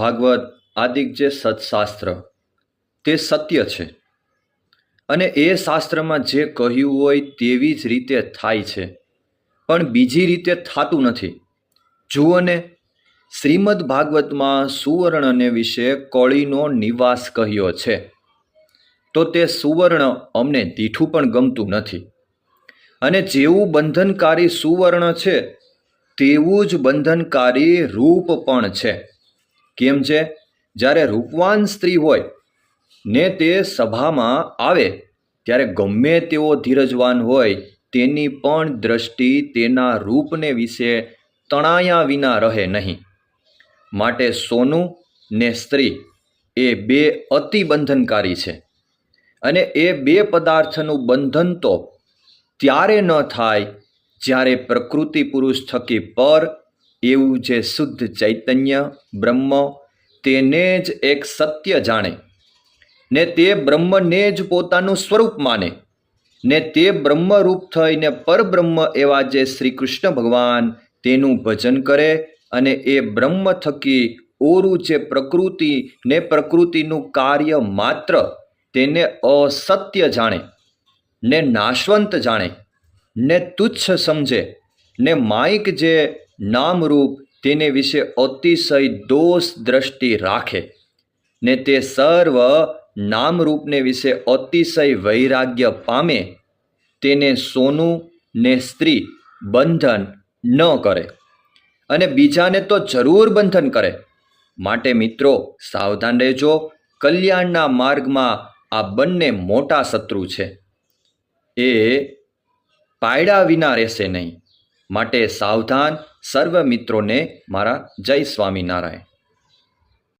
ભાગવત આદિક જે સત્શાસ્ત્ર તે સત્ય છે અને એ શાસ્ત્રમાં જે કહ્યું હોય તેવી જ રીતે થાય છે, પણ બીજી રીતે થતું નથી. જુઓ ને, શ્રીમદ ભાગવતમાં સુવર્ણને વિશે કળીનો નિવાસ કહ્યો છે, તો તે સુવર્ણ અમને દીઠું પણ ગમતું નથી. અને જેવું બંધનકારી સુવર્ણ છે તેવું જ બંધનકારી રૂપ પણ છે. કેમ છે? જ્યારે રૂપવાન સ્ત્રી હોય ને તે સભામાં આવે ત્યારે ગમે તેવો ધીરજવાન હોય તેની પણ દ્રષ્ટિ તેના રૂપને વિશે તણાયા વિના રહે નહીં. માટે સોનું ને સ્ત્રી એ બે અતિ બંધનકારી છે. અને એ બે પદાર્થનું બંધન તો ત્યારે ન થાય જ્યારે પ્રકૃતિ પુરુષ થકી પર એવું જે શુદ્ધ ચૈતન્ય બ્રહ્મ તેને જ એક સત્ય જાણે ને તે બ્રહ્મને જ પોતાનું સ્વરૂપ માને ને તે બ્રહ્મરૂપ થઈને પરબ્રહ્મ એવા જે શ્રી કૃષ્ણ ભગવાન તેનું ભજન કરે અને એ બ્રહ્મ થકી ઓરું જે પ્રકૃતિ ને પ્રકૃતિનું કાર્ય માત્ર તેને અસત્ય જાણે ને નાશવંત જાણે ને તુચ્છ સમજે ને માયિક જે નામરૂપ તેને વિશે અતિશય દોષ દ્રષ્ટિ રાખે ને તે સર્વ નામરૂપને વિશે અતિશય વૈરાગ્ય પામે, તેને સોનું ને સ્ત્રી બંધન ન કરે અને બીજાને તો જરૂર બંધન કરે. માટે મિત્રો સાવધાન રહેજો, કલ્યાણના માર્ગમાં આ બંને મોટા શત્રુ છે, એ પાયડા વિના રહેશે નહીં. માટે સાવધાન. સર્વ મિત્રોને મારા જય સ્વામિનારાયણ.